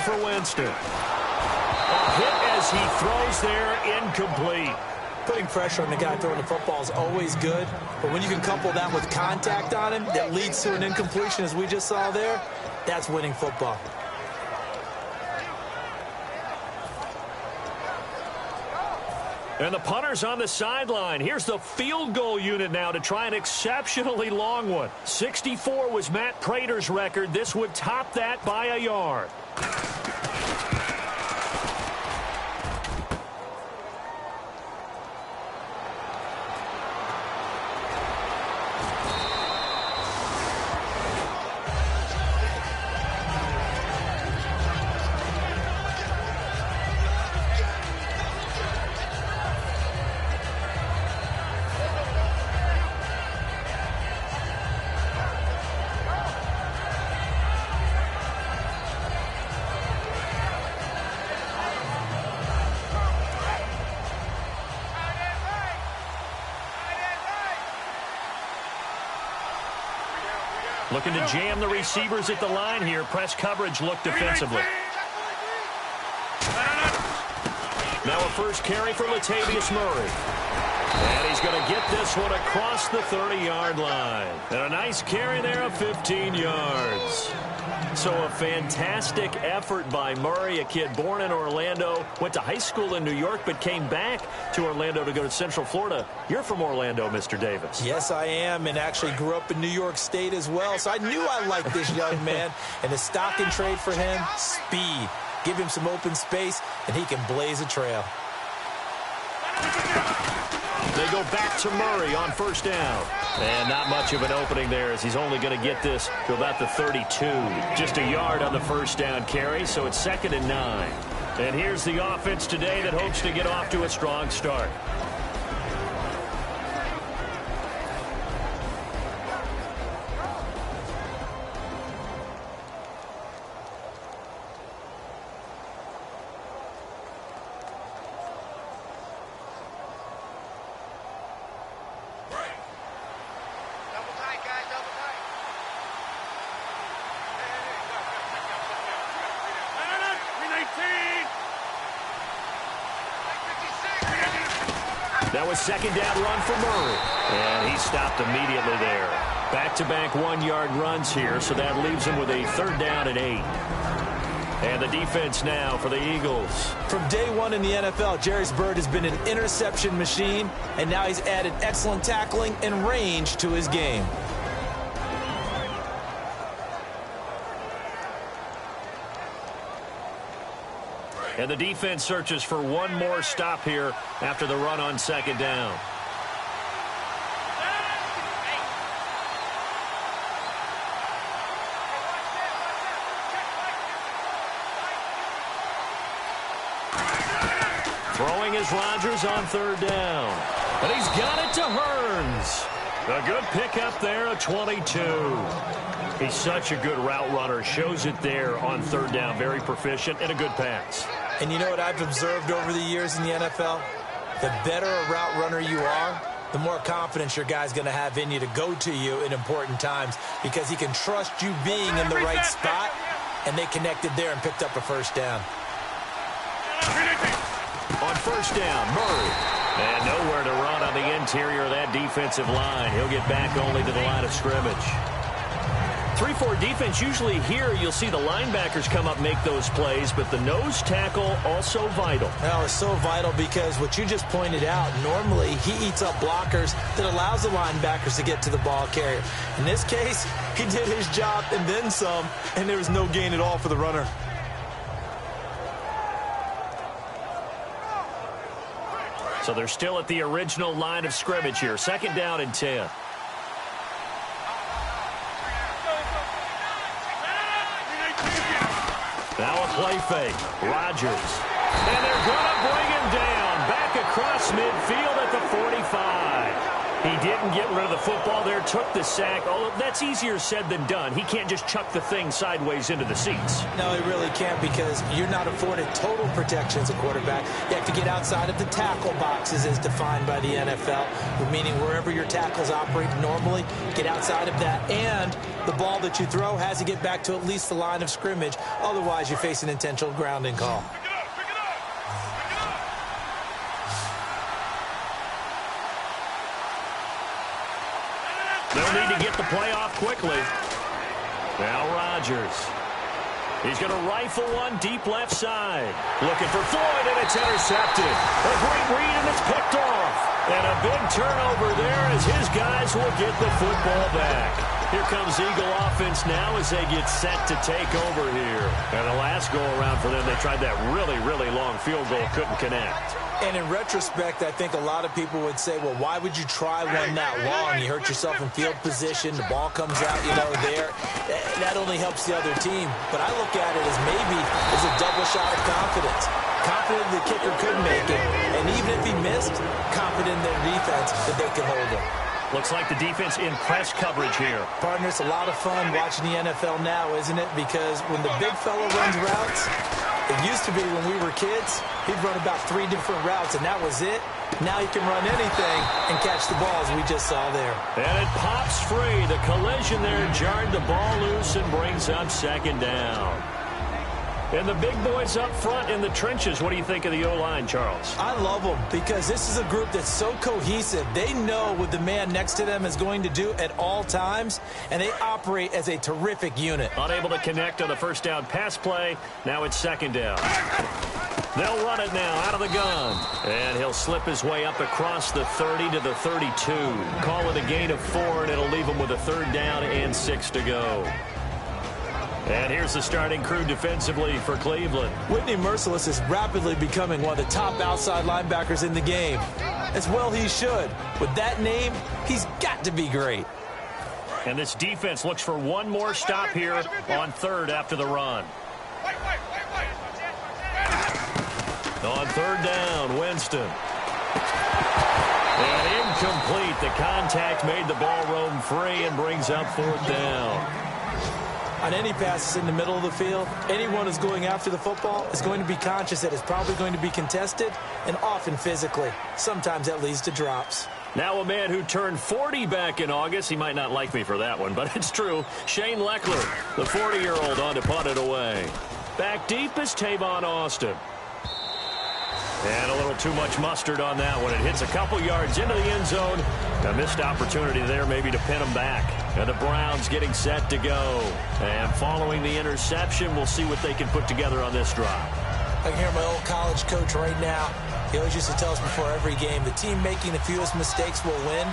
for Winston. A hit as he throws there, incomplete. Putting pressure on the guy throwing the football is always good, but when you can couple that with contact on him that leads to an incompletion, as we just saw there, that's winning football. And the punter's on the sideline. Here's the field goal unit now to try an exceptionally long one. 64 was Matt Prater's record. This would top that by a yard. Looking to jam the receivers at the line here. Press coverage look defensively. Now a first carry for Latavius Murray. And he's going to get this one across the 30-yard line. And a nice carry there of 15 yards. So a fantastic effort by Murray, a kid born in Orlando, went to high school in New York, but came back to Orlando to go to Central Florida. You're from Orlando, Mr. Davis. Yes, I am, and actually grew up in New York State as well, so I knew I liked this young man. And the stock and trade for him, speed. Give him some open space, and he can blaze a trail. They go back to Murray on first down. And not much of an opening there as he's only going to get this to about the 32. Just a yard on the first down carry, so it's 2nd and 9. And here's the offense today that hopes to get off to a strong start. That was 2nd down run for Murray. And he stopped immediately there. Back-to-back 1-yard runs here, so that leaves him with a 3rd down and 8. And the defense now for the Eagles. From day one in the NFL, Jerry's Bird has been an interception machine, and now he's added excellent tackling and range to his game. And the defense searches for one more stop here after the run on 2nd down. Throwing is Rodgers on 3rd down. And he's got it to Hearns. A good pickup there, a 22. He's such a good route runner. Shows it there on 3rd down. Very proficient and a good pass. And you know what I've observed over the years in the NFL? The better a route runner you are, the more confidence your guy's going to have in you to go to you in important times because he can trust you being in the right spot, and they connected there and picked up a 1st down. On 1st down, Murray. And nowhere to run on the interior of that defensive line. He'll get back only to the line of scrimmage. 3-4 defense, usually here you'll see the linebackers come up make those plays, but the nose tackle also vital. Well, it's so vital because what you just pointed out, normally he eats up blockers that allows the linebackers to get to the ball carrier. In this case, he did his job and then some, and there was no gain at all for the runner. So they're still at the original line of scrimmage here. 2nd down and 10. Now a play fake. Rodgers. And they're going to bring him down. Back across midfield at the 45. He did didn't get rid of the football there, took the sack. Although that's easier said than done. He can't just chuck the thing sideways into the seats. No, he really can't, because you're not afforded total protection as a quarterback. You have to get outside of the tackle boxes as defined by the NFL, meaning wherever your tackles operate normally, get outside of that. And the ball that you throw has to get back to at least the line of scrimmage. Otherwise, you face an intentional grounding call. They'll need to get the play off quickly. Now Rodgers. He's going to rifle one deep left side. Looking for Floyd, and it's intercepted. A great read, and it's picked off. And a big turnover there as his guys will get the football back. Here comes Eagle offense now as they get set to take over here. And the last go-around for them, they tried that really, really long field goal, couldn't connect. And in retrospect, I think a lot of people would say, well, why would you try one that long? You hurt yourself in field position. The ball comes out, there. That only helps the other team. But I look at it as maybe as a double shot of confidence. Confident the kicker could make it. And even if he missed, confident in their defense that they could hold him. Looks like the defense in press coverage here. Partner, it's a lot of fun watching the NFL now, isn't it? Because when the big fella runs routes, it used to be when we were kids, he'd run about 3 different routes, and that was it. Now he can run anything and catch the balls we just saw there. And it pops free. The collision there jarred the ball loose and brings up second down. And the big boys up front in the trenches. What do you think of the O-line, Charles? I love them because this is a group that's so cohesive. They know what the man next to them is going to do at all times, and they operate as a terrific unit. Unable to connect on the first down pass play. Now it's second down. They'll run it now out of the gun. And he'll slip his way up across the 30 to the 32. Call it a gain of 4, and it'll leave him with a third down and 6 to go. And here's the starting crew defensively for Cleveland. Whitney Mercilus is rapidly becoming one of the top outside linebackers in the game. As well he should. With that name, he's got to be great. And this defense looks for one more stop here on third after the run. On third down, Winston. And incomplete. The contact made the ball roam free and brings up fourth down. On any passes in the middle of the field, anyone who's going after the football is going to be conscious that it's probably going to be contested, and often physically. Sometimes that leads to drops. Now a man who turned 40 back in August. He might not like me for that one, but it's true. Shane Leckler, the 40-year-old, on to punt it away. Back deep is Tavon Austin. And a little too much mustard on that one. It hits a couple yards into the end zone. A missed opportunity there maybe to pin them back. And the Browns getting set to go. And following the interception, we'll see what they can put together on this drive. I can hear my old college coach right now. He always used to tell us before every game, the team making the fewest mistakes will win.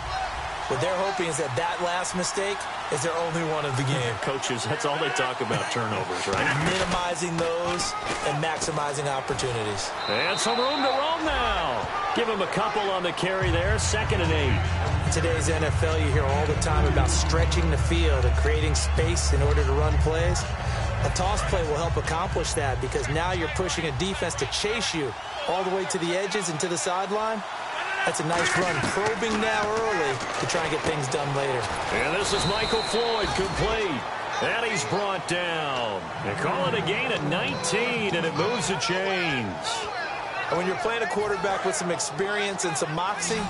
What they're hoping is that that last mistake is their only one of the game. Coaches, that's all they talk about, turnovers, right? Minimizing those and maximizing opportunities. And some room to roam now. Give him a couple on the carry there, 2nd and 8. In today's NFL, you hear all the time about stretching the field and creating space in order to run plays. A toss play will help accomplish that because now you're pushing a defense to chase you all the way to the edges and to the sideline. That's a nice run, probing now early to try and get things done later. And this is Michael Floyd, complete. And he's brought down. They call it a gain of 19, and it moves the chains. And when you're playing a quarterback with some experience and some moxie,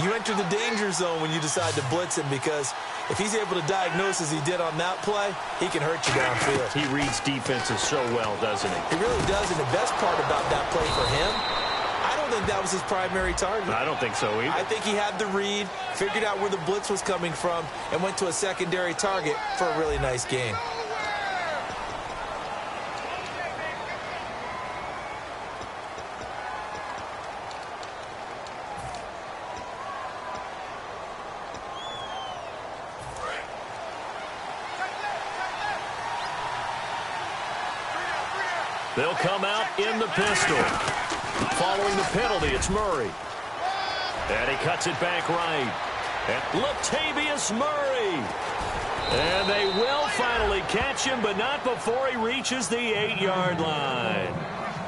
you enter the danger zone when you decide to blitz him because if he's able to diagnose as he did on that play, he can hurt you downfield. He reads defenses so well, doesn't he? He really does, and the best part about that play for him, I don't think that was his primary target. I don't think so either. I think he had the read, figured out where the blitz was coming from, and went to a secondary target for a really nice game. They'll come out in the pistol. Following the penalty, it's Murray. And he cuts it back right. And Latavius Murray. And they will finally catch him, but not before he reaches the 8-yard line.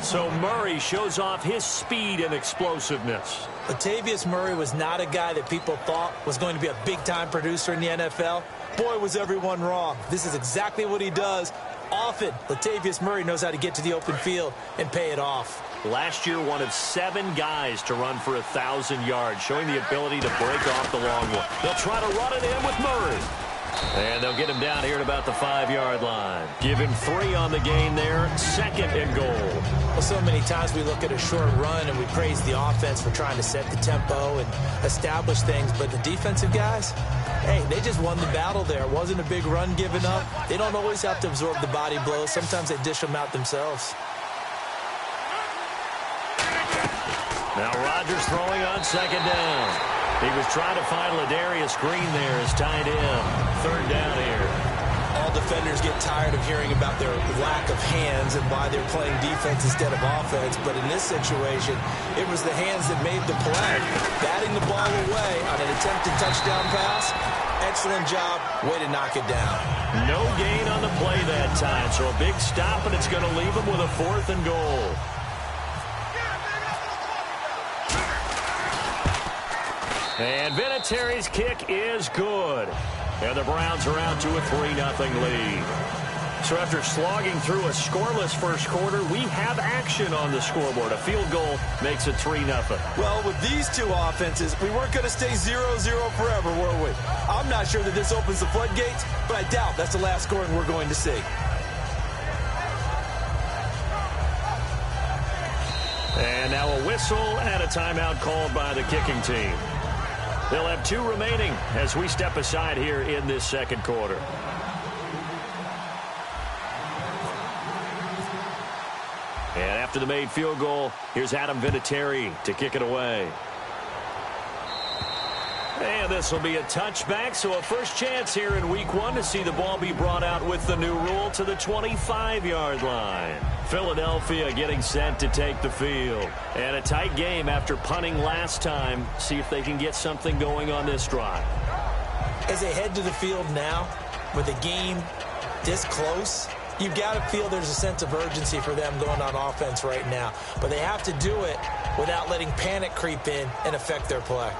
So Murray shows off his speed and explosiveness. Latavius Murray was not a guy that people thought was going to be a big-time producer in the NFL. Boy, was everyone wrong. This is exactly what he does. Often, Latavius Murray knows how to get to the open field and pay it off. Last year, one of 7 guys to run for 1,000 yards, showing the ability to break off the long one. They'll try to run it in with Murray. And they'll get him down here at about the 5-yard line. Give him 3 on the gain there. 2nd and goal. Well, so many times we look at a short run and we praise the offense for trying to set the tempo and establish things. But the defensive guys, hey, they just won the battle there. It wasn't a big run given up. They don't always have to absorb the body blows. Sometimes they dish them out themselves. Now Rodgers throwing on 2nd down. He was trying to find Ladarius Green there as tight end. 3rd down here. All defenders get tired of hearing about their lack of hands and why they're playing defense instead of offense. But in this situation, it was the hands that made the play. Batting the ball away on an attempted touchdown pass. Excellent job. Way to knock it down. No gain on the play that time. So a big stop, and it's going to leave him with a 4th and goal. And Vinatieri's kick is good. And the Browns are out to a 3-0 lead. So after slogging through a scoreless first quarter, we have action on the scoreboard. A field goal makes it 3-0. Well, with these two offenses, we weren't going to stay 0-0 forever, were we? I'm not sure that this opens the floodgates, but I doubt that's the last scoring we're going to see. And now a whistle and a timeout called by the kicking team. They'll have 2 remaining as we step aside here in this second quarter. And after the made field goal, here's Adam Vinatieri to kick it away. And this will be a touchback, so a first chance here in week 1 to see the ball be brought out with the new rule to the 25-yard line. Philadelphia getting set to take the field. And a tight game after punting last time. See if they can get something going on this drive. As they head to the field now, with the game this close, you've got to feel there's a sense of urgency for them going on offense right now. But they have to do it without letting panic creep in and affect their play.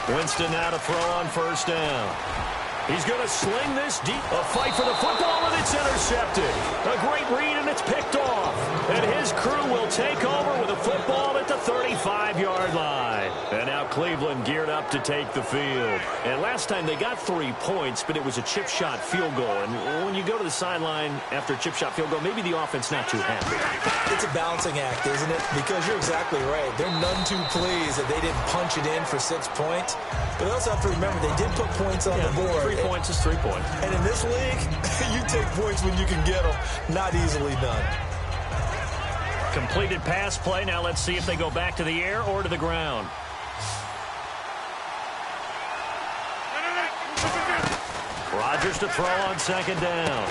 Winston now to throw on 1st down. He's going to sling this deep. A fight for the football, and it's intercepted. A great read, and it's picked off. And his crew will take over with a football at the 35-yard line. And now Cleveland geared up to take the field. And last time they got 3 points, but it was a chip shot field goal. And when you go to the sideline after a chip shot field goal, maybe the offense not too happy. It's a balancing act, isn't it? Because you're exactly right. They're none too pleased that they didn't punch it in for 6 points. But they also have to remember they did put points on the board. 3 points is 3 points. And in this league, you take points when you can get them. Not easily done. Completed pass play. Now let's see if they go back to the air or to the ground. Rodgers to throw on 2nd down.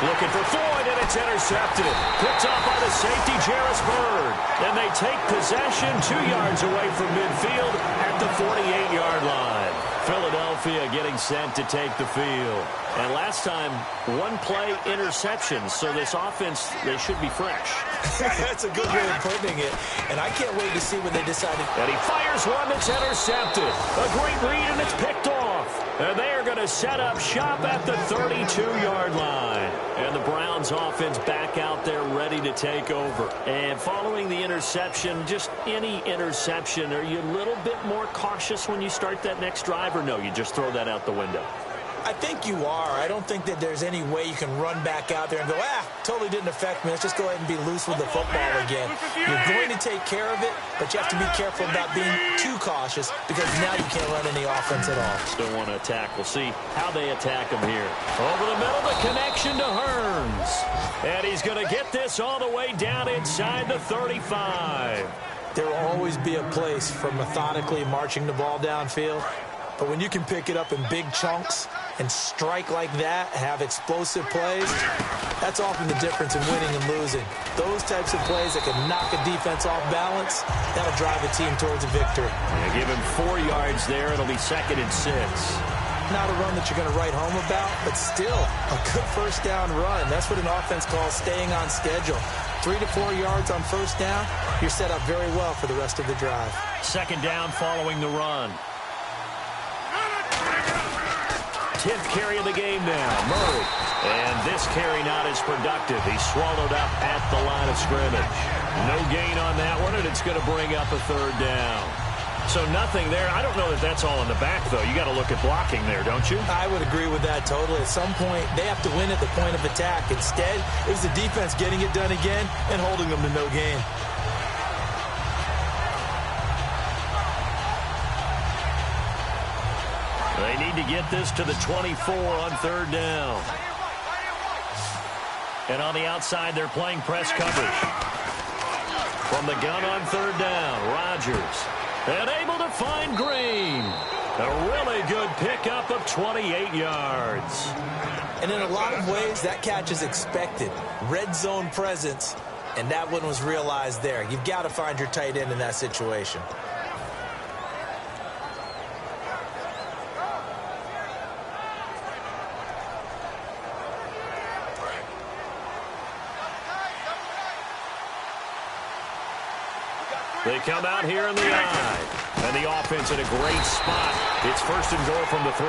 Looking for Floyd, and it's intercepted. Picked off by the safety, Jarris Byrd. And they take possession 2 yards away from midfield at the 48-yard line. Philadelphia getting set to take the field. And last time, 1 play interception. So this offense, they should be fresh. That's a good way of putting it. And I can't wait to see when they decided. And he fires one that's intercepted. A great read, and it's picked off. And they are going to set up shop at the 32-yard line. And the Browns offense back out there ready to take over. And following the interception, just any interception, are you a little bit more cautious when you start that next drive, or no, you just throw that out the window? I think you are. I don't think that there's any way you can run back out there and go, totally didn't affect me. Let's just go ahead and be loose with the football again. You're going to take care of it, but you have to be careful about being too cautious because now you can't run any offense at all. Still want to attack. We'll see how they attack him here. Over the middle, the connection to Hearns. And he's going to get this all the way down inside the 35. There will always be a place for methodically marching the ball downfield. But when you can pick it up in big chunks and strike like that, have explosive plays, that's often the difference in winning and losing. Those types of plays that can knock a defense off balance, that'll drive a team towards a victory. Give him 4 yards there. It'll be 2nd and 6. Not a run that you're going to write home about, but still a good first down run. That's what an offense calls staying on schedule. 3 to 4 yards on first down, you're set up very well for the rest of the drive. Second down following the run. 10th carry of the game now, Murray. And this carry not as productive. He's swallowed up at the line of scrimmage. No gain on that one, and it's going to bring up a third down. So nothing there. I don't know that that's all in the back, though. You got to look at blocking there, don't you? I would agree with that totally. At some point, they have to win at the point of attack. Instead, it was the defense getting it done again and holding them to no gain. They need to get this to the 24 on third down. And on the outside, they're playing press coverage. From the gun on third down, Rodgers. And able to find Green. A really good pickup of 28 yards. And in a lot of ways, that catch is expected. Red zone presence, and that one was realized there. You've got to find your tight end in that situation. They come out here in the eye. And the offense in a great spot. It's first and goal from the 3.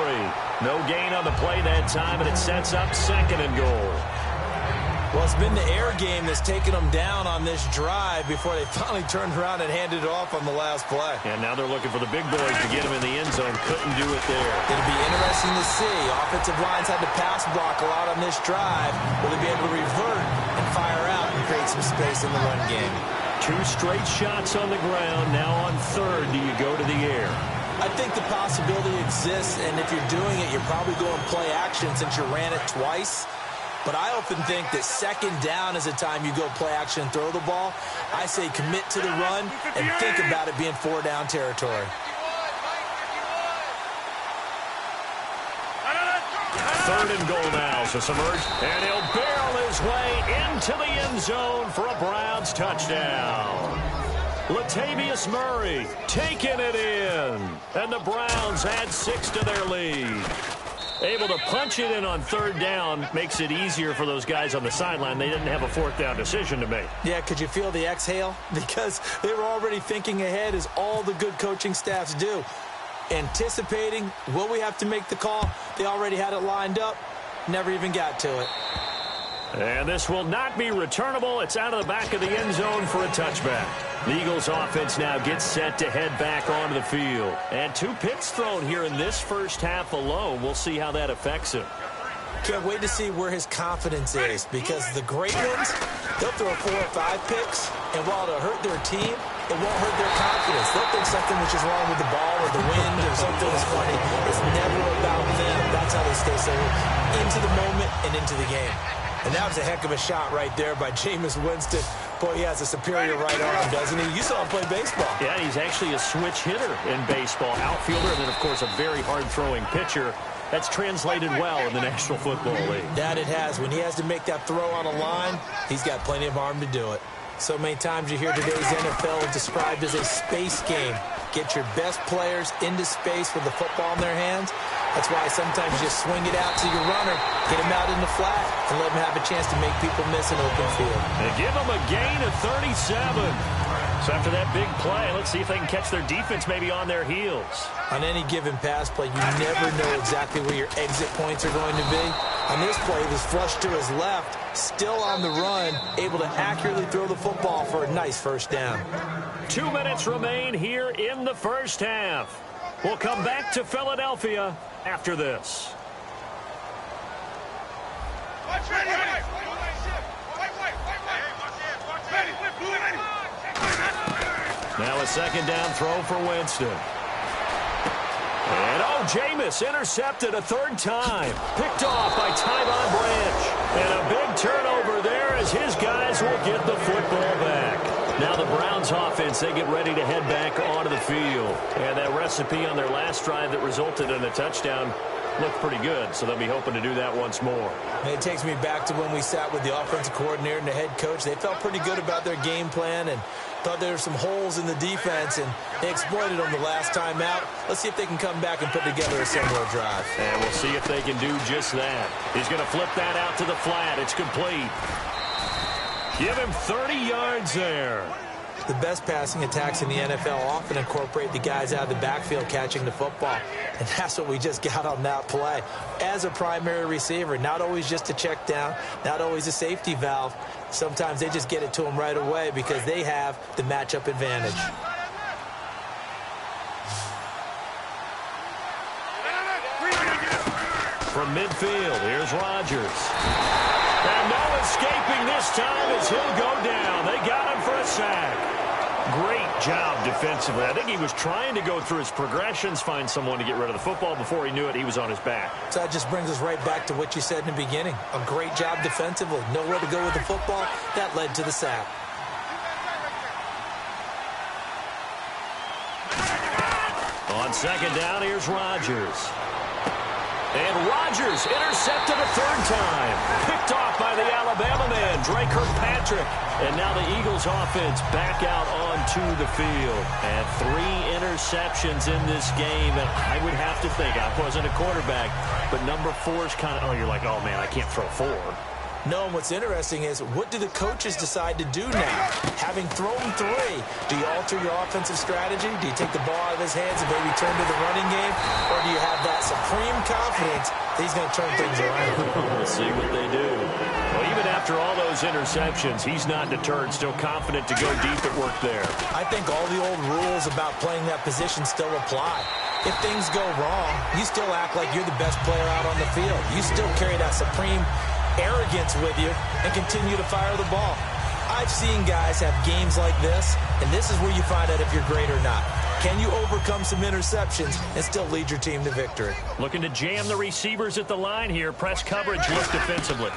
No gain on the play that time, and it sets up second and goal. Well, it's been the air game that's taken them down on this drive before they finally turned around and handed it off on the last play. And now they're looking for the big boys to get him in the end zone. Couldn't do it there. It'll be interesting to see. Offensive lines had to pass block a lot on this drive. Will they be able to revert and fire out and create some space in the run game? 2 straight shots on the ground. Now on third, do you go to the air? I think the possibility exists, and if you're doing it, you're probably going play action since you ran it twice. But I often think that second down is a time you go play action and throw the ball. I say commit to the run and think about it being 4-down territory. Third and goal now, so submerged, and he'll barrel his way into the end zone for a Browns touchdown. Latavius Murray taking it in, and the Browns add 6 to their lead. Able to punch it in on third down makes it easier for those guys on the sideline. They didn't have a 4th down decision to make. Yeah, could you feel the exhale? Because they were already thinking ahead, as all the good coaching staffs do. Anticipating, will we have to make the call? They already had it lined up, never even got to it. And this will not be returnable. It's out of the back of the end zone for a touchback. The Eagles offense now gets set to head back onto the field. And 2 picks thrown here in this first half alone. We'll see how that affects him. Can't wait to see where his confidence is, because the great ones, they'll throw 4 or 5 picks, and while it'll hurt their team, it won't hurt their confidence. They'll think something was just wrong with the ball or the wind or something is funny. It's never about them. That's how they stay so into the moment and into the game. And that was a heck of a shot right there by Jameis Winston. Boy, he has a superior right arm, doesn't he? You saw him play baseball. Yeah, he's actually a switch hitter in baseball. Outfielder, and then, of course, a very hard-throwing pitcher. That's translated well in the National Football League. That it has. When he has to make that throw on a line, he's got plenty of arm to do it. So many times you hear today's NFL described as a space game. Get your best players into space with the football in their hands. That's why sometimes you just swing it out to your runner, get him out in the flat, and let him have a chance to make people miss an open field. And give him a gain of 37. So after that big play, let's see if they can catch their defense maybe on their heels. On any given pass play, you never know exactly where your exit points are going to be. On this play, he was flushed to his left, still on the run, able to accurately throw the football for a nice first down. 2 minutes remain here in the first half. We'll come back to Philadelphia after this. Now a second down throw for Winston. And, Jameis intercepted a 3rd time. Picked off by Tyvon Branch. And a big turnover there as his guys will get the football back. Now the Browns offense, they get ready to head back onto the field. And that recipe on their last drive that resulted in a touchdown looked pretty good, so they'll be hoping to do that once more. And it takes me back to when we sat with the offensive coordinator and the head coach. They felt pretty good about their game plan, and Thought there were some holes in the defense, and they exploited them the last time out. Let's see if they can come back and put together a similar drive. And we'll see if they can do just that. He's going to flip that out to the flat. It's complete. Give him 30 yards there. The best passing attacks in the NFL often incorporate the guys out of the backfield catching the football. And that's what we just got on that play. As a primary receiver, not always just a check down, not always a safety valve. Sometimes they just get it to them right away because they have the matchup advantage. From midfield, here's Rodgers. And no escaping this time as he'll go down. They got him for a sack. Great job defensively. I think he was trying to go through his progressions, find someone to get rid of the football. Before he knew it, he was on his back. So that just brings us right back to what you said in the beginning. A great job defensively. Nowhere to go with the football. That led to the sack. On second down, here's Rodgers. And Rodgers intercepted a third time. Picked off by the Alabama man, Dre Kirkpatrick. And now the Eagles offense back out onto the field. And 3 interceptions in this game. And I would have to think, I wasn't a quarterback, but number 4 is kind of, you're like, oh, man, I can't throw 4. No, and what's interesting is, what do the coaches decide to do now? Having thrown 3, do you alter your offensive strategy? Do you take the ball out of his hands and maybe turn to the running game? Or do you have that supreme confidence that he's going to turn things around? We'll see what they do. Well, even after all those interceptions, he's not deterred, still confident to go deep at work there. I think all the old rules about playing that position still apply. If things go wrong, you still act like you're the best player out on the field. You still carry that supreme arrogance with you and continue to fire the ball. I've seen guys have games like this, and this is where you find out if you're great or not. Can you overcome some interceptions and still lead your team to victory? Looking to jam the receivers at the line here. Press coverage look defensively.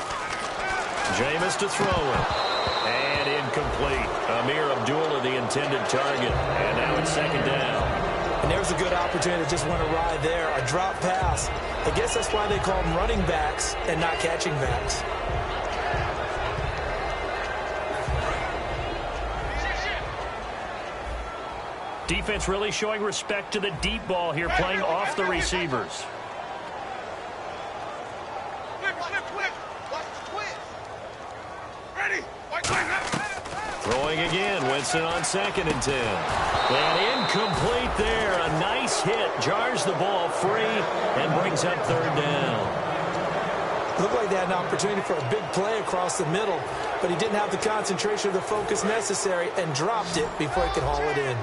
Jameis to throw it. And incomplete. Amir Abdullah the intended target. And now it's second down. And there's a good opportunity to just went awry there. A drop pass. I guess that's why they call them running backs and not catching backs. Defense really showing respect to the deep ball here, playing off the receivers. Throwing again, Winston on 2nd and 10. And incomplete there. A nice hit. Jars the ball free and brings up 3rd down. Looked like they had an opportunity for a big play across the middle, but he didn't have the concentration or the focus necessary and dropped it before he could haul it in.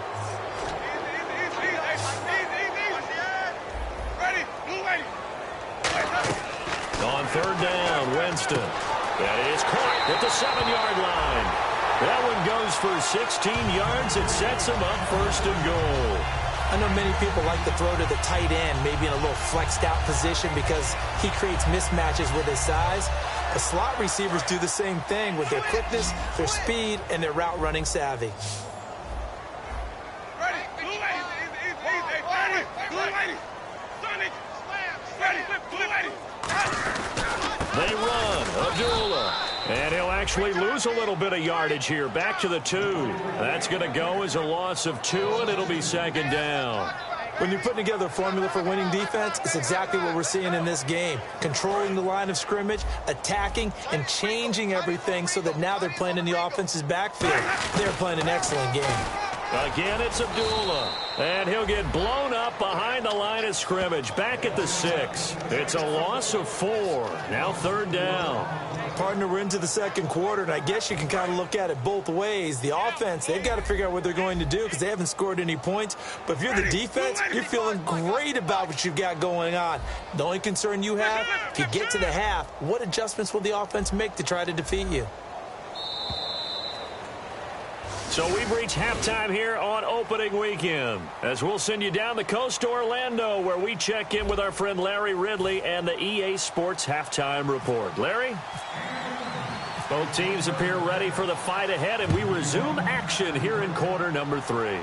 On 3rd down, Winston. That is caught at the 7-yard line. That one goes for 16 yards. It sets him up 1st and goal. I know many people like to throw to the tight end, maybe in a little flexed out position because he creates mismatches with his size. The slot receivers do the same thing with their quickness, their speed, and their route running savvy. They run. Abdullah. And he'll actually lose a little bit of yardage here. Back to the 2. That's going to go as a loss of 2, and it'll be 2nd down. When you're putting together a formula for winning defense, it's exactly what we're seeing in this game. Controlling the line of scrimmage, attacking, and changing everything so that now they're playing in the offense's backfield. They're playing an excellent game. Again, it's Abdullah. And he'll get blown up behind the line of scrimmage. Back at the 6. It's a loss of 4. Now 3rd down. Partner, we're into the 2nd quarter, and I guess you can kind of look at it both ways. The offense, they've got to figure out what they're going to do because they haven't scored any points. But if you're the defense, you're feeling great about what you've got going on. The only concern you have, if you get to the half, what adjustments will the offense make to try to defeat you? So we've reached halftime here on opening weekend, as we'll send you down the coast to Orlando, where we check in with our friend Larry Ridley and the EA Sports Halftime Report. Larry? Both teams appear ready for the fight ahead, and we resume action here in quarter number 3.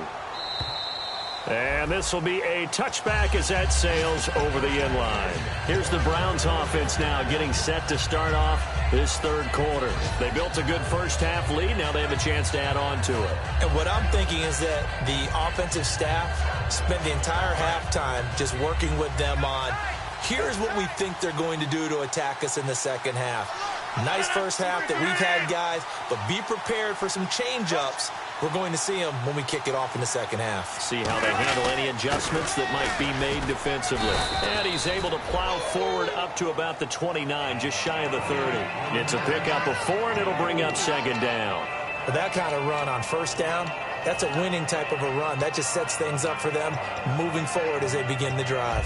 And this will be a touchback as that sails over the end line. Here's the Browns offense now getting set to start off this third quarter. They built a good first half lead. Now they have a chance to add on to it. And what I'm thinking is that the offensive staff spent the entire halftime just working with them on, here's what we think they're going to do to attack us in the second half. Nice first half that we've had, guys, but be prepared for some change-ups. We're going to see them when we kick it off in the second half. See how they handle any adjustments that might be made defensively. And he's able to plow forward up to about the 29, just shy of the 30. It's a pickup of 4, and it'll bring up second down. With that kind of run on first down, that's a winning type of a run. That just sets things up for them moving forward as they begin the drive.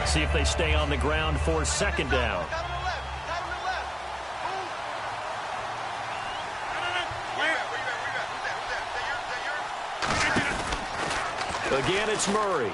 See if they stay on the ground for second down. Again, it's Murray.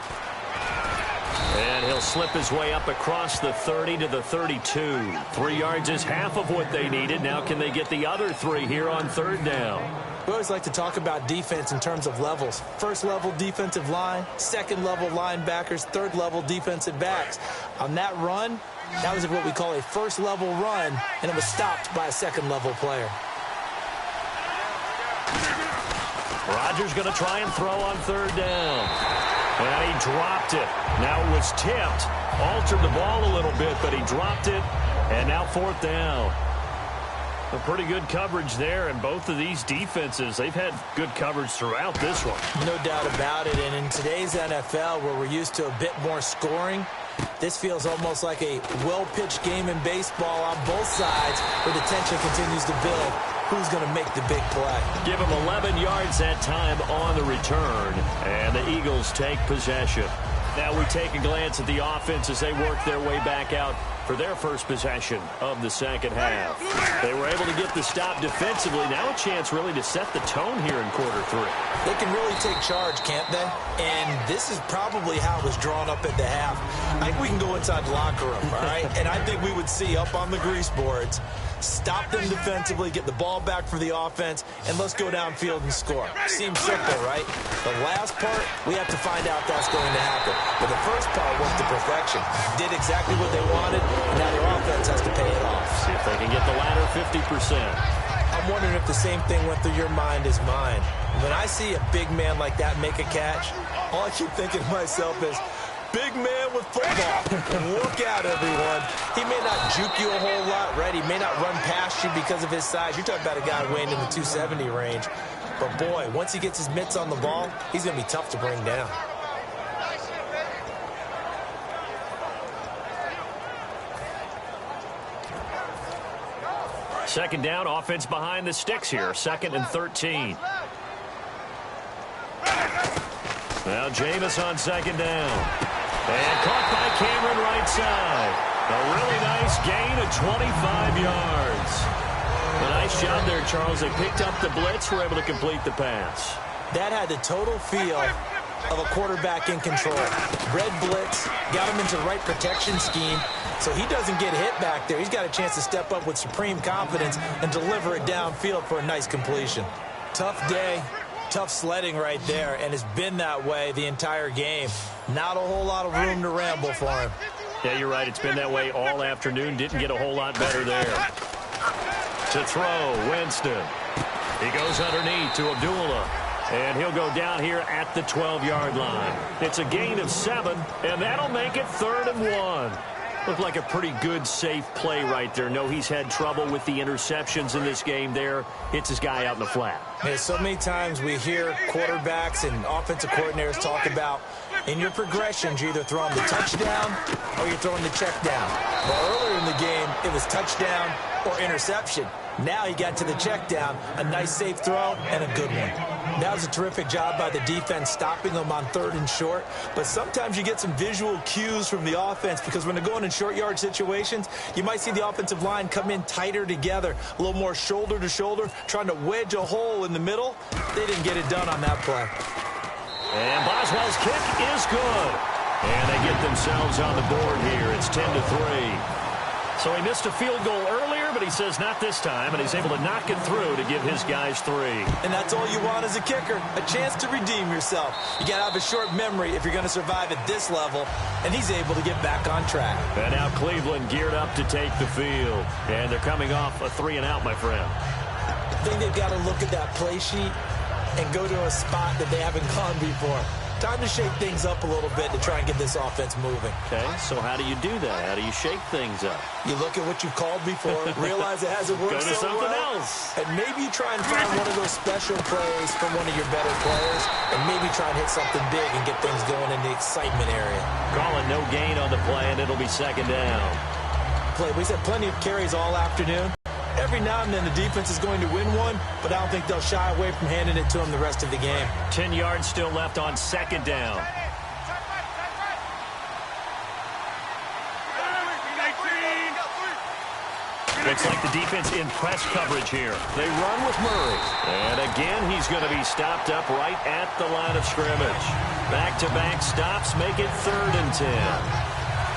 And he'll slip his way up across the 30 to the 32. 3 yards is half of what they needed. Now can they get the other 3 here on third down? We always like to talk about defense in terms of levels. First level defensive line, second level linebackers, third level defensive backs. On that run, that was what we call a first level run, and it was stopped by a second level player. Rodgers going to try and throw on third down. And he dropped it. Now it was tipped. Altered the ball a little bit, but he dropped it. And now fourth down. A pretty good coverage there, and both of these defenses, they've had good coverage throughout this one. No doubt about it, and in today's NFL, where we're used to a bit more scoring, this feels almost like a well-pitched game in baseball on both sides, where the tension continues to build. Who's going to make the big play? Give him 11 yards that time on the return, and the Eagles take possession. Now we take a glance at the offense as they work their way back out for their first possession of the second half. They were able to get the stop defensively. Now a chance really to set the tone here in quarter 3. They can really take charge, can't they? And this is probably how it was drawn up at the half. I think we can go inside the locker room, all right? And I think we would see up on the grease boards, stop them defensively, get the ball back for the offense, and let's go downfield and score. Seems simple, right? The last part, we have to find out that's going to happen. But the first part worked to perfection. Did exactly what they wanted, and now their offense has to pay it off. See if they can get the latter 50%. I'm wondering if the same thing went through your mind as mine. When I see a big man like that make a catch, all I keep thinking to myself is, big man with football. Look out, everyone. He may not juke you a whole lot, right? He may not run past you because of his size. You're talking about a guy weighing in the 270 range. But, boy, once he gets his mitts on the ball, he's going to be tough to bring down. Second down, offense behind the sticks here. 2nd and 13. Now Jameis on second down. And caught by Cameron right side. A really nice gain of 25 yards. A nice job there, Charles. They picked up the blitz, were able to complete the pass. That had the total feel of a quarterback in control. Red blitz, got him into the right protection scheme, so he doesn't get hit back there. He's got a chance to step up with supreme confidence and deliver it downfield for a nice completion. Tough day, tough sledding right there, and it's been that way the entire game. Not a whole lot of room to ramble for him. Yeah, you're right. It's been that way all afternoon. Didn't get a whole lot better there. To throw, Winston. He goes underneath to Abdullah. And he'll go down here at the 12-yard line. It's a gain of 7, and that'll make it 3rd and 1. Looked like a pretty good, safe play right there. No, he's had trouble with the interceptions in this game there. Hits his guy out in the flat. Yeah, so many times we hear quarterbacks and offensive coordinators talk about in your progressions, you're either throwing the touchdown or you're throwing the check down. But earlier in the game, it was touchdown or interception. Now he got to the check down, a nice safe throw, and a good one. That was a terrific job by the defense stopping them on 3rd and short. But sometimes you get some visual cues from the offense because when they're going in short yard situations, you might see the offensive line come in tighter together, a little more shoulder to shoulder, trying to wedge a hole in the middle. They didn't get it done on that play. And Boswell's kick is good. And they get themselves on the board here. It's 10-3. So he missed a field goal earlier, but he says not this time, and he's able to knock it through to give his guys 3. And that's all you want as a kicker, a chance to redeem yourself. You got to have a short memory if you're going to survive at this level, and he's able to get back on track. And now Cleveland geared up to take the field, and they're coming off a 3-and-out, my friend. I think they've got to look at that play sheet and go to a spot that they haven't gone before. Time to shake things up a little bit to try and get this offense moving. Okay, so how do you do that? How do you shake things up? You look at what you've called before, realize it hasn't worked Go to so something well, else. and maybe you try and find one of those special plays from one of your better players, and maybe try and hit something big and get things going in the excitement area. Calling no gain on the play, and it'll be 2nd down. We've had plenty of carries all afternoon. Every now and then the defense is going to win one, but I don't think they'll shy away from handing it to them the rest of the game. 10 yards still left on 2nd down. Looks like the defense in press coverage here. They run with Murray. And again, he's going to be stopped up right at the line of scrimmage. Back-to-back stops make it 3rd and 10.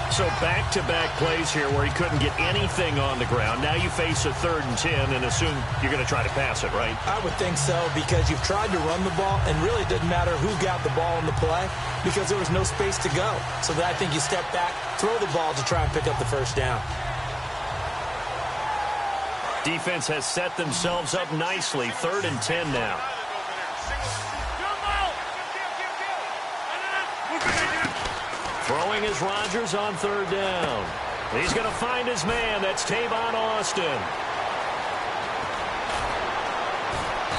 So back-to-back plays here where he couldn't get anything on the ground. Now you face a 3rd and 10 and assume you're going to try to pass it, right? I would think so, because you've tried to run the ball, and really it doesn't matter who got the ball in the play because there was no space to go. So I think you step back, throw the ball to try and pick up the 1st down. Defense has set themselves up nicely. 3rd and 10 now. Throwing is Rodgers on 3rd down. He's going to find his man. That's Tavon Austin.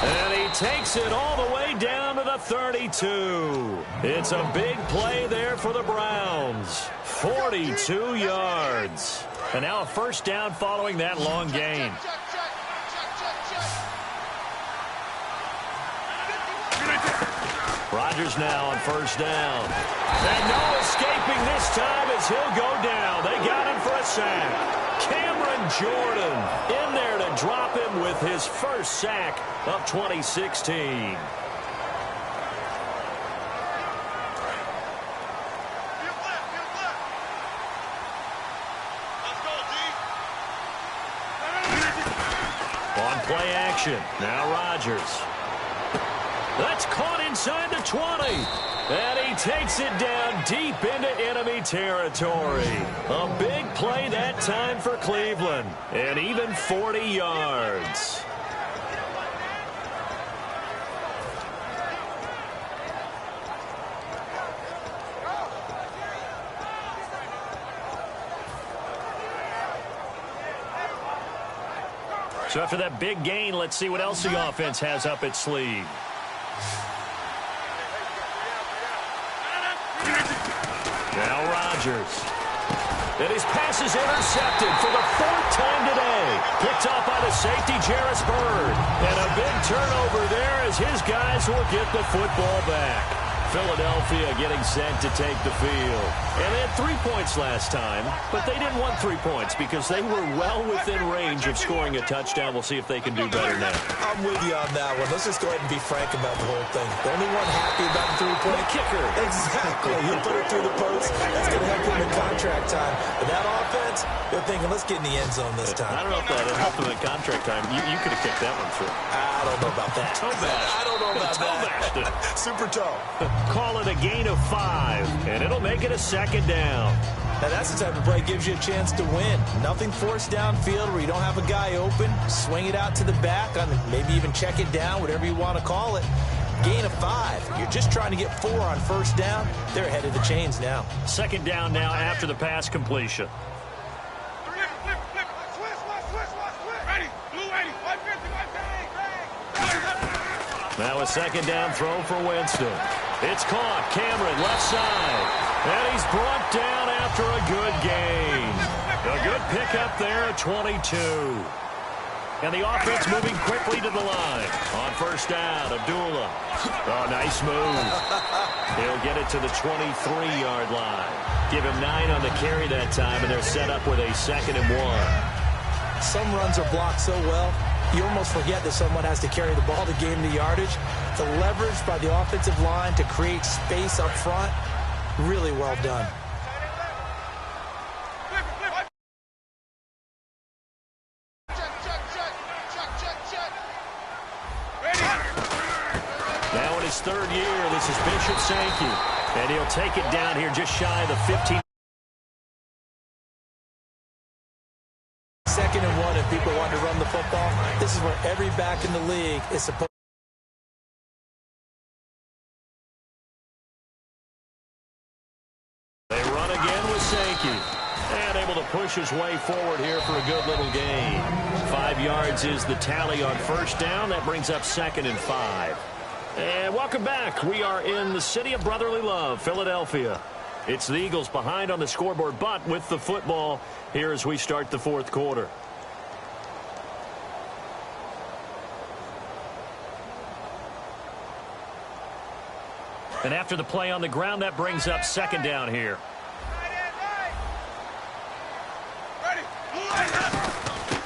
And he takes it all the way down to the 32. It's a big play there for the Browns. 42 yards. And now a 1st down following that long gain. Rodgers now on 1st down. And no escaping this time as he'll go down. They got him for a sack. Cameron Jordan in there to drop him with his 1st sack of 2016. On play action. Now Rodgers. That's caught inside the 20. And he takes it down deep into enemy territory. A big play that time for Cleveland. And even 40 yards. So after that big gain, let's see what else the offense has up its sleeve. Now Rodgers. And his pass is intercepted for the 4th time today. Picked off by the safety, Jarris Byrd. And a big turnover there as his guys will get the football back. Philadelphia getting set to take the field. And they had 3 points last time, but they didn't want 3 points because they were well within range of scoring a touchdown. We'll see if they can do better now. I'm with you on that one. Let's just go ahead and be frank about the whole thing. The only one happy about the 3-point kicker. Exactly. He'll put it through the post. That's going to help him in contract time. But that offense, they're thinking, let's get in the end zone this time. I don't know if that helped him in contract time. You could have kicked that one through. I don't know about that. I don't know about that. Super toe. Call it a gain of 5, and it'll make it a 2nd down. Now that's the type of play that gives you a chance to win. Nothing forced downfield where you don't have a guy open. Swing it out to the back, maybe even check it down, whatever you want to call it. Gain of 5. You're just trying to get 4 on 1st down. They're ahead of the chains now. 2nd down now after the pass completion. Now a 2nd down throw for Winston. It's caught. Cameron left side. And he's brought down after a good gain. A good pickup there at 22. And the offense moving quickly to the line. On 1st down, Abdullah. Oh, nice move. He'll get it to the 23-yard line. Give him 9 on the carry that time, and they're set up with a 2nd and 1. Some runs are blocked so well, you almost forget that someone has to carry the ball to gain the yardage. The leverage by the offensive line to create space up front, really well done. his third year. This is Bishop Sankey. And he'll take it down here just shy of the 15. Second and 1 if people want to run the football. This is where every back in the league is supposed. They run again with Sankey. And able to push his way forward here for a good little gain. 5 yards is the tally on first down. That brings up 2nd and 5. And welcome back. We are in the city of brotherly love, Philadelphia. It's the Eagles behind on the scoreboard, but with the football here as we start the fourth quarter. And after the play on the ground, that brings up 2nd down here.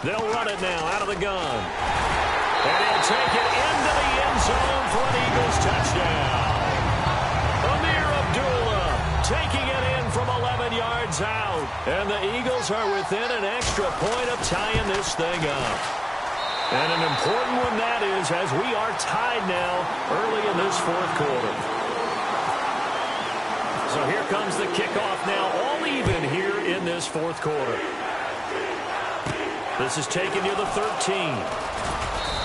They'll run it now out of the gun. And he'll take it into the end zone for an Eagles touchdown. Amir Abdullah taking it in from 11 yards out. And the Eagles are within an extra point of tying this thing up. And an important one that is, as we are tied now early in this fourth quarter. So here comes the kickoff now, all even here in this fourth quarter. This is taken near the 13.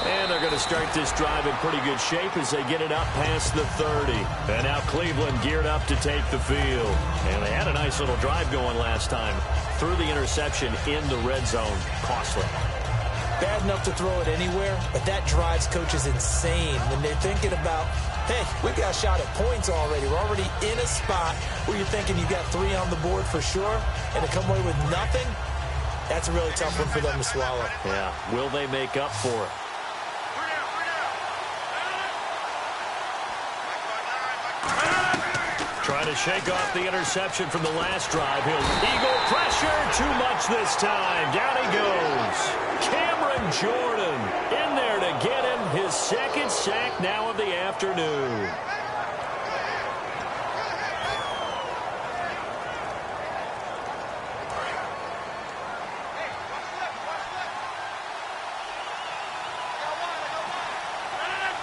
And they're going to start this drive in pretty good shape as they get it up past the 30. And now Cleveland geared up to take the field. And they had a nice little drive going last time. Threw the interception in the red zone. Costly. Bad enough to throw it anywhere, but that drives coaches insane when they're thinking about, hey, we got a shot at points already. We're already in a spot where you're thinking you got 3 on the board for sure, and to come away with nothing, that's a really tough one for them to swallow. Yeah, will they make up for it? Trying to shake off the interception from the last drive. Eagle pressure, too much this time. Down he goes. Cameron Jordan in there to get him his 2nd sack now of the afternoon.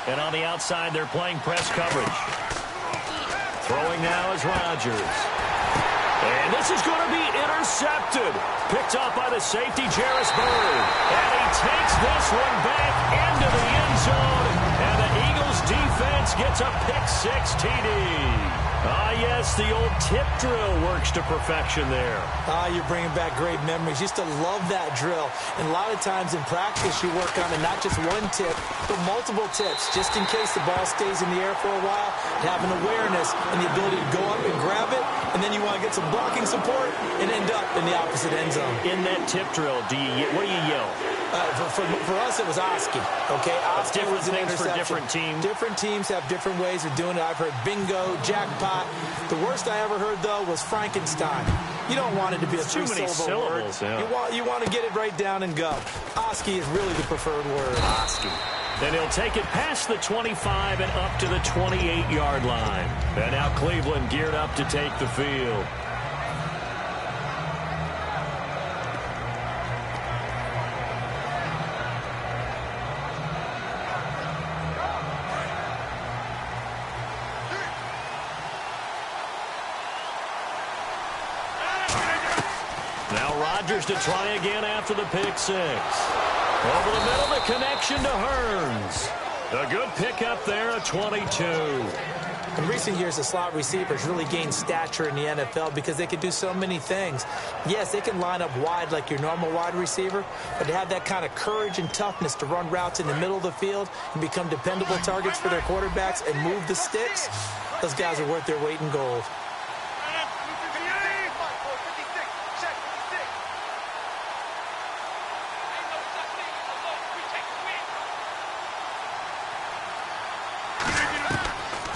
And on the outside, they're playing press coverage. Throwing now is Rodgers. And this is going to be intercepted. Picked off by the safety, Jarris Bird. And he takes this one back into the end zone. And the Eagles defense gets a pick-6 TD. Ah, yes, the old tip drill works to perfection there. Ah, you're bringing back great memories. Used to love that drill. And a lot of times in practice, you work on it, not just one tip, but multiple tips, just in case the ball stays in the air for a while, to have an awareness and the ability to go up and grab it, and then you want to get some blocking support and end up in the opposite end zone. In that tip drill, what do you yell? For us, it was Oski. Okay, Oski was an interception. For different teams. Different teams have different ways of doing it. I've heard bingo, jackpot. The worst I ever heard, though, was Frankenstein. You don't want it to be a three-syllable word. Yeah. You want to get it right down and go. Oski is really the preferred word. Oski. Then he'll take it past the 25 and up to the 28-yard line. And now Cleveland geared up to take the field. Rodgers to try again after the pick-6. Over the middle, the connection to Hearns. A good pickup there at 22. In recent years, the slot receivers really gained stature in the NFL because they can do so many things. Yes, they can line up wide like your normal wide receiver, but to have that kind of courage and toughness to run routes in the middle of the field and become dependable targets for their quarterbacks and move the sticks, those guys are worth their weight in gold.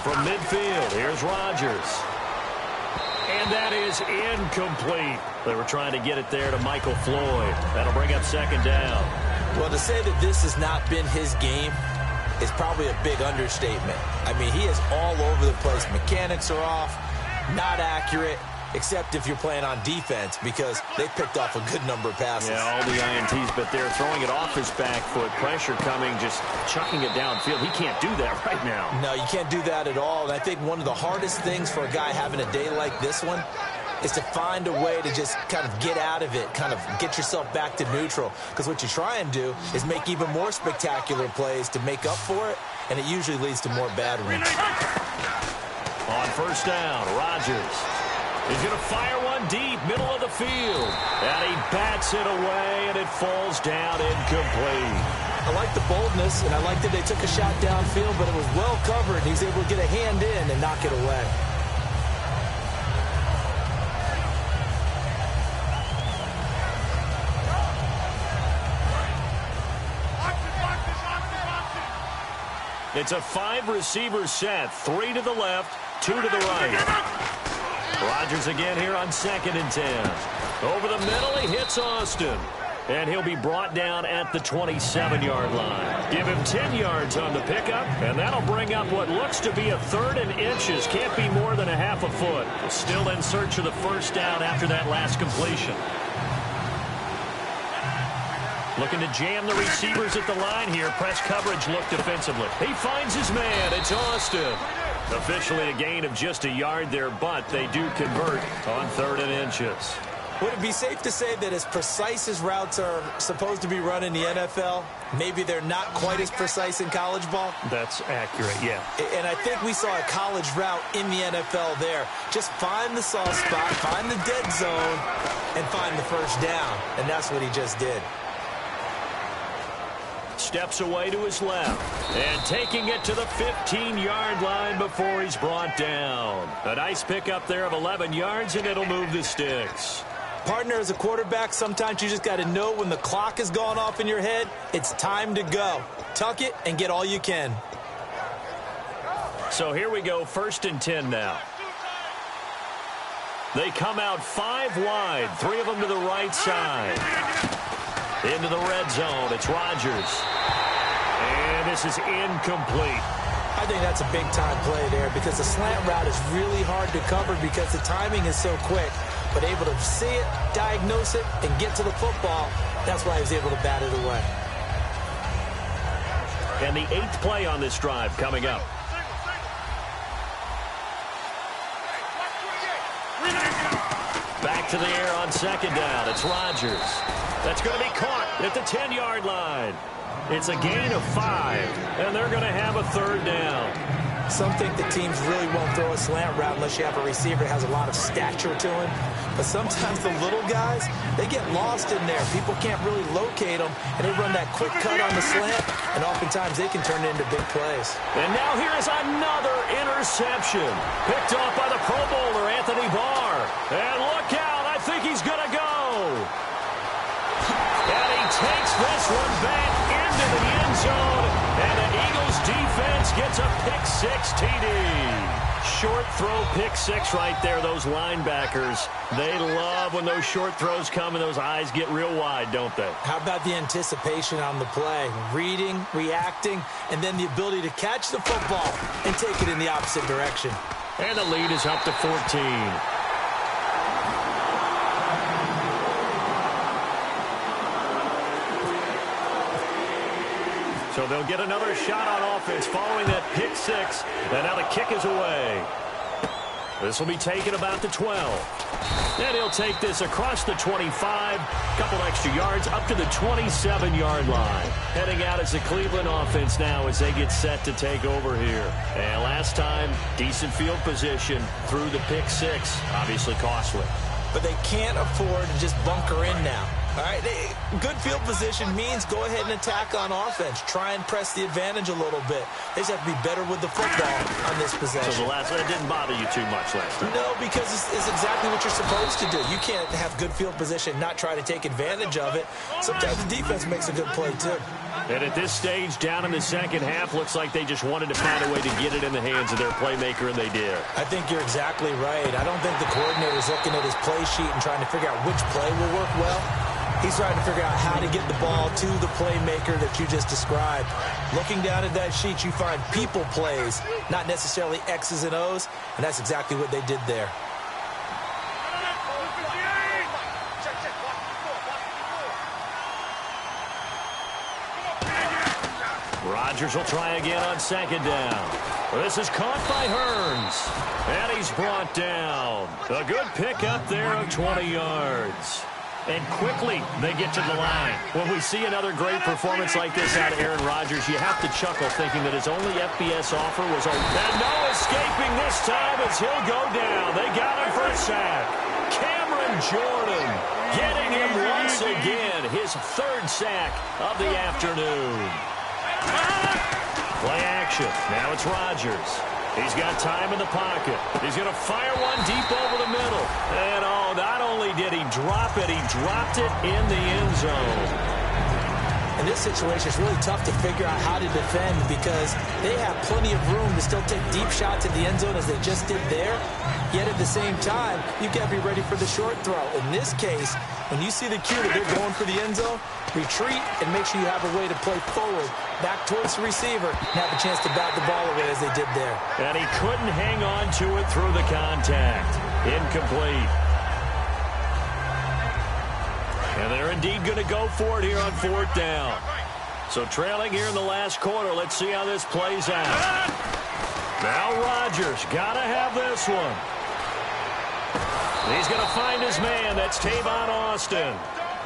From midfield, here's Rodgers. And that is incomplete. They were trying to get it there to Michael Floyd. That'll bring up 2nd down. Well, to say that this has not been his game is probably a big understatement. I mean, he is all over the place. Mechanics are off, not accurate. except if you're playing on defense, because they picked off a good number of passes. Yeah, all the INTs, but they're throwing it off his back foot. Pressure coming, just chucking it downfield. He can't do that right now. No, you can't do that at all. And I think one of the hardest things for a guy having a day like this one is to find a way to just kind of get out of it, kind of get yourself back to neutral. Because what you try and do is make even more spectacular plays to make up for it, and it usually leads to more bad ones. On first down, Rodgers is going to fire one deep, middle of the field. And he bats it away, and it falls down incomplete. I like the boldness, and I like that they took a shot downfield, but it was well covered. He's able to get a hand in and knock it away. It's a 5-receiver set, 3 to the left, 2 to the right. Rodgers again here on 2nd and 10. Over the middle, he hits Austin. And he'll be brought down at the 27-yard line. Give him 10 yards on the pickup, and that'll bring up what looks to be a 3rd and inches. Can't be more than a half a foot. Still in search of the first down after that last completion. Looking to jam the receivers at the line here. Press coverage look defensively. He finds his man. It's Austin. Officially a gain of just a yard there, but they do convert on 3rd and inches. Would it be safe to say that as precise as routes are supposed to be run in the NFL, maybe they're not quite as precise in college ball? That's accurate, yeah. And I think we saw a college route in the NFL there. Just find the soft spot, find the dead zone, and find the first down. And that's what he just did. Steps away to his left and taking it to the 15-yard line before he's brought down. A nice pickup there of 11 yards, and it'll move the sticks. Partner, as a quarterback, sometimes you just got to know when the clock has gone off in your head, it's time to go. Tuck it and get all you can. So here we go, 1st and 10 now. They come out 5 wide, 3 of them to the right side. Into the red zone, it's Rodgers. And this is incomplete. I think that's a big-time play there because the slant route is really hard to cover because the timing is so quick. But able to see it, diagnose it, and get to the football, that's why he was able to bat it away. And the 8th play on this drive coming up. Back to the air on 2nd down. It's Rodgers. That's going to be caught at the 10-yard line. It's a gain of 5, and they're going to have a 3rd down. Some think the teams really won't throw a slant route unless you have a receiver that has a lot of stature to him. But sometimes the little guys, they get lost in there. People can't really locate them, and they run that quick cut on the slant, and oftentimes they can turn it into big plays. And now here is another interception. Picked off by the Pro Bowler, Anthony Barr. And look out, I think he's going to go. And he takes this one back into the end zone. And the Eagles defense gets a pick-6 TD. Short throw pick-6 right there. Those linebackers, they love when those short throws come and those eyes get real wide, don't they? How about the anticipation on the play? Reading, reacting, and then the ability to catch the football and take it in the opposite direction. And the lead is up to 14. So they'll get another shot on offense following that pick-6. And now the kick is away. This will be taken about the 12. And he'll take this across the 25. Couple extra yards up to the 27-yard line. Heading out as the Cleveland offense now as they get set to take over here. And last time, decent field position through the pick-6. Obviously costly. But they can't afford to just bunker in now. All right, good field position means go ahead and attack on offense. Try and press the advantage a little bit. They just have to be better with the football on this possession. So that didn't bother you too much last time? No, because it's exactly what you're supposed to do. You can't have good field position, not try to take advantage of it. Sometimes the defense makes a good play, too. And at this stage, down in the second half, looks like they just wanted to find a way to get it in the hands of their playmaker, and they did. I think you're exactly right. I don't think the coordinator's looking at his play sheet and trying to figure out which play will work well. He's trying to figure out how to get the ball to the playmaker that you just described. Looking down at that sheet, you find people plays, not necessarily X's and O's, and that's exactly what they did there. Rodgers will try again on second down. This is caught by Hearns. And he's brought down. A good pickup there of 20 yards. And quickly, they get to the line. When we see another great performance like this out of Aaron Rodgers, you have to chuckle thinking that his only FBS offer was a... And no escaping this time as he'll go down. They got him for a sack. Cameron Jordan getting him once again. His third sack of the afternoon. Play action. Now it's Rodgers. He's got time in the pocket. He's going to fire one deep over the middle. And, oh, not only did he drop it, he dropped it in the end zone. In this situation, it's really tough to figure out how to defend because they have plenty of room to still take deep shots at the end zone as they just did there. Yet at the same time, you've got to be ready for the short throw. In this case, when you see the cue that they're going for the end zone, retreat and make sure you have a way to play forward, back towards the receiver, and have a chance to bat the ball away as they did there. And he couldn't hang on to it through the contact. Incomplete. And they're indeed going to go for it here on fourth down. So trailing here in the last quarter. Let's see how this plays out. Now Rodgers got to have this one. He's going to find his man. That's Tavon Austin.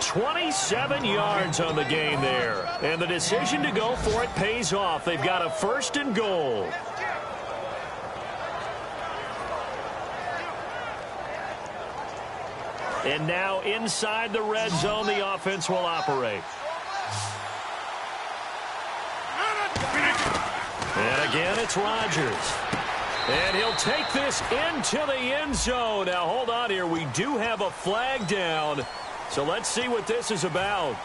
27 yards on the game there. And the decision to go for it pays off. They've got a first and goal. And now inside the red zone, the offense will operate. And again, it's Rodgers. And he'll take this into the end zone. Now, hold on here. We do have a flag down. So let's see what this is about.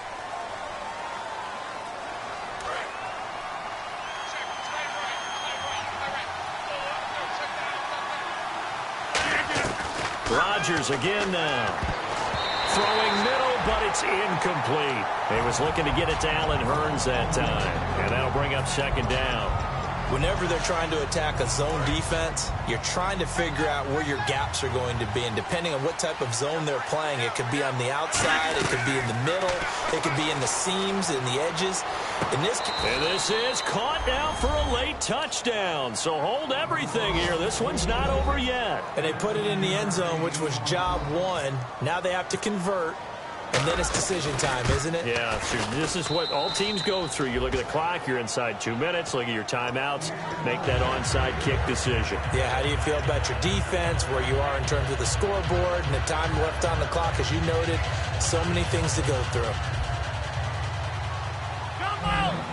Rodgers again now. Throwing middle, but it's incomplete. He was looking to get it to Allen Hearns that time. And that'll bring up second down. Whenever they're trying to attack a zone defense, you're trying to figure out where your gaps are going to be. And depending on what type of zone they're playing, it could be on the outside, it could be in the middle, it could be in the seams and the edges. And this is caught now for a late touchdown. So hold everything here. This one's not over yet. And they put it in the end zone, which was job one. Now they have to convert. And then it's decision time, isn't it? Yeah, so this is what all teams go through. You look at the clock, you're inside 2 minutes, look at your timeouts, make that onside kick decision. Yeah, how do you feel about your defense, where you are in terms of the scoreboard and the time left on the clock? As you noted, so many things to go through. Come on!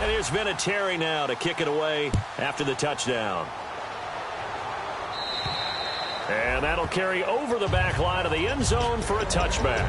And here's Vinatieri now to kick it away after the touchdown. And that'll carry over the back line of the end zone for a touchback.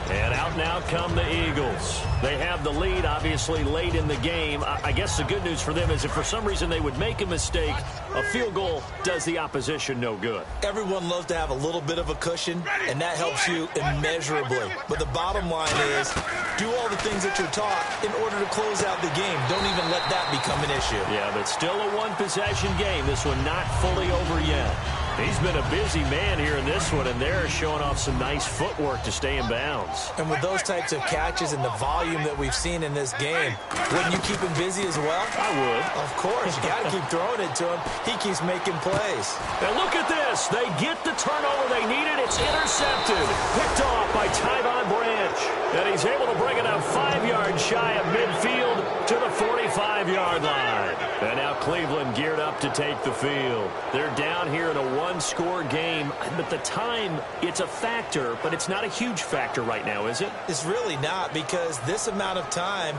And out now come the Eagles. They have the lead, obviously, late in the game. I guess the good news for them is if for some reason they would make a mistake, a field goal does the opposition no good. Everyone loves to have a little bit of a cushion, and that helps you immeasurably. But the bottom line is, do all the things that you're taught in order to close out the game. Don't even let that become an issue. Yeah, but still a one-possession game. This one not fully over yet. He's been a busy man here in this one, and they're showing off some nice footwork to stay in bounds. And with those types of catches and the volume that we've seen in this game, wouldn't you keep him busy as well? I would. Of course. You got to keep throwing it to him. He keeps making plays. And look at this. They get the turnover they needed. It's intercepted. Picked off by Tyvon Branch. And he's able to bring it up 5 yards shy of midfield to the 45-yard line. And now Cleveland geared up to take the field. They're down here in a one-score game. But the time, it's a factor, but it's not a huge factor right now, is it? It's really not, because this amount of time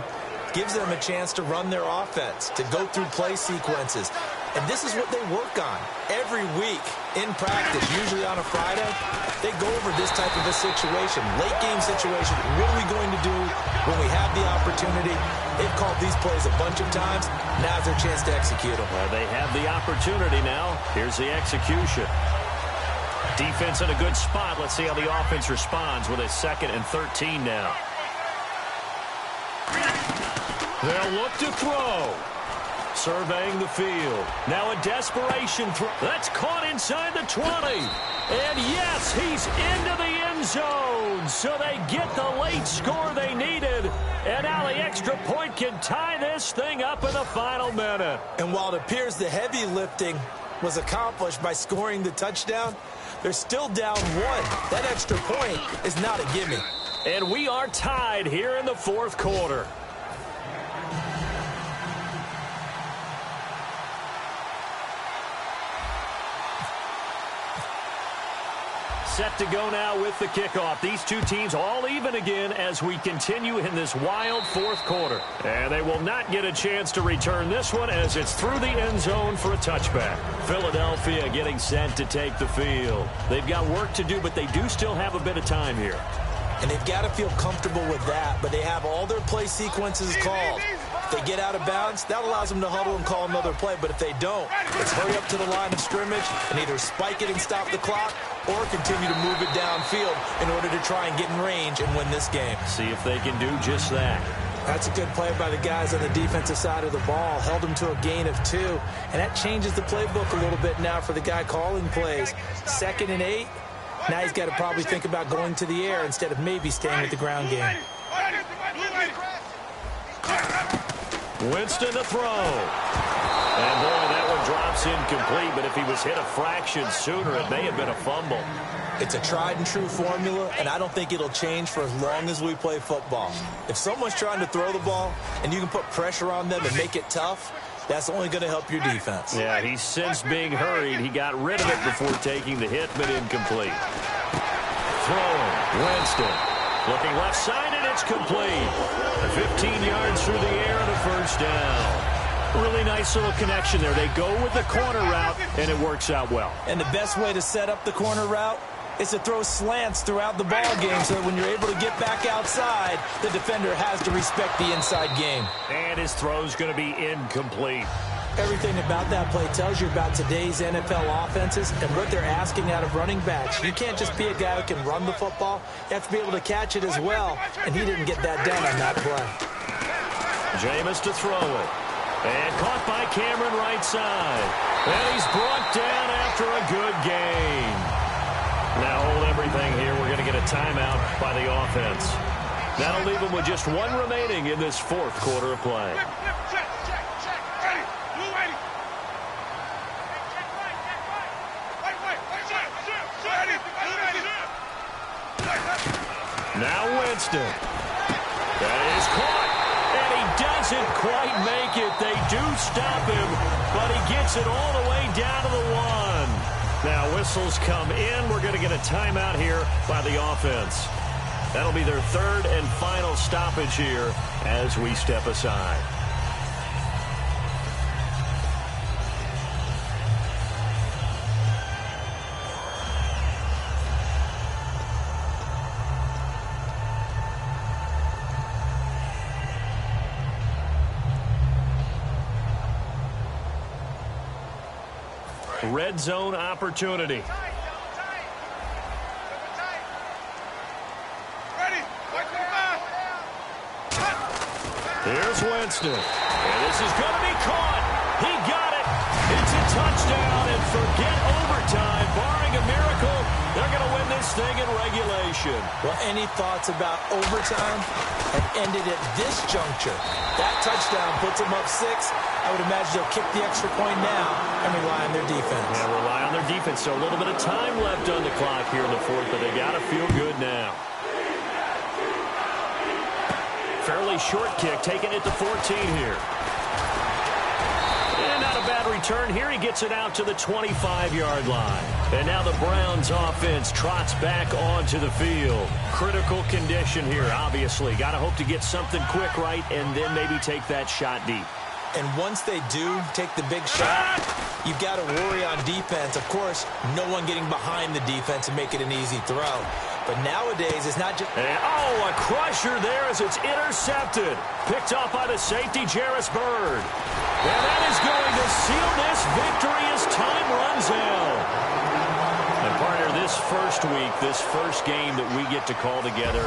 gives them a chance to run their offense, to go through play sequences. And this is what they work on every week in practice, usually on a Friday. They go over this type of a situation, late game situation. What are we going to do when we have the opportunity? They've called these plays a bunch of times. Now's their chance to execute them. Well, they have the opportunity now. Here's the execution. Defense in a good spot. Let's see how the offense responds with a 2nd and 13 now. They'll look to throw. Surveying the field. Now a desperation throw. That's caught inside the 20. And yes, he's into the end zone. So they get the late score they needed. And now the extra point can tie this thing up in the final minute. And while it appears the heavy lifting was accomplished by scoring the touchdown, they're still down 1. That extra point is not a gimme. And we are tied here in the fourth quarter. Set to go now with the kickoff. These two teams all even again as we continue in this wild fourth quarter. And they will not get a chance to return this one as it's through the end zone for a touchback. Philadelphia getting set to take the field. They've got work to do, but they do still have a bit of time here. And they've got to feel comfortable with that, but they have all their play sequences called. If they get out of bounds, that allows them to huddle and call another play. But if they don't, it's hurry up to the line of scrimmage and either spike it and stop the clock or continue to move it downfield in order to try and get in range and win this game. See if they can do just that. That's a good play by the guys on the defensive side of the ball. Held them to a gain of 2. And that changes the playbook a little bit now for the guy calling plays. 2nd and 8. Now he's got to probably think about going to the air instead of maybe staying with the ground game. Winston to throw. And boy, that one drops incomplete, but if he was hit a fraction sooner, it may have been a fumble. It's a tried and true formula, and I don't think it'll change for as long as we play football. If someone's trying to throw the ball and you can put pressure on them and make it tough, that's only going to help your defense. Yeah, he's since being hurried. He got rid of it before taking the hit, but incomplete. Throwing, Winston. Looking left side, and it's complete. 15 yards through the air and a first down. Really nice little connection there. They go with the corner route, and it works out well. And the best way to set up the corner route is to throw slants throughout the ball game so that when you're able to get back outside, the defender has to respect the inside game. And his throw's going to be incomplete. Everything about that play tells you about today's NFL offenses and what they're asking out of running backs. You can't just be a guy who can run the football. You have to be able to catch it as well, and he didn't get that done on that play. Jameis to throw it. And caught by Cameron right side. And he's brought down after a good game. Now hold everything here. We're going to get a timeout by the offense. That'll leave them with just 1 remaining in this fourth quarter of play. Now Winston. That is caught. And he doesn't quite make it. They do stop him, but he gets it all the way down to the 1. Now whistles come in. We're going to get a timeout here by the offense. That'll be their 3rd and final stoppage here as we step aside. Red zone opportunity. Here's Winston. And this is going to be caught. He got it. It's a touchdown. And forget overtime. Barring a miracle, they're going to win this thing in regulation. Well, any thoughts about overtime have ended at this juncture. That touchdown puts them up 6. I would imagine they'll kick the extra point now and rely on their defense. Yeah, rely on their defense. So a little bit of time left on the clock here in the fourth, but they got to feel good now. Fairly short kick, taking it to 14 here. And not a bad return here. He gets it out to the 25-yard line. And now the Browns offense trots back onto the field. Critical condition here, obviously. Got to hope to get something quick right and then maybe take that shot deep. And once they do take the big shot, you've got to worry on defense. Of course, no one getting behind the defense and make it an easy throw. But nowadays, it's not just... And, a crusher there as it's intercepted. Picked off by the safety, Jarvis Bird. And that is going to seal this victory as time runs out. A Partner, this first week, this first game that we get to call together,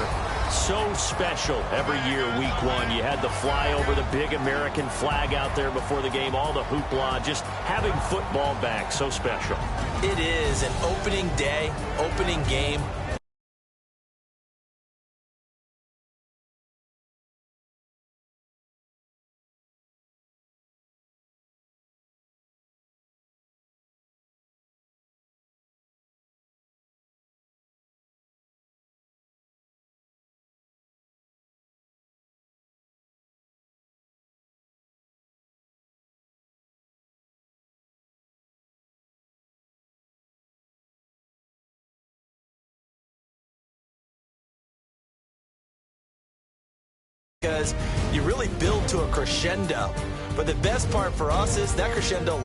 so special every year, week one. You had the flyover, the big American flag out there before the game, all the hoopla, just having football back, so special. It is an opening day, opening game. Because you really build to a crescendo. But the best part for us is that crescendo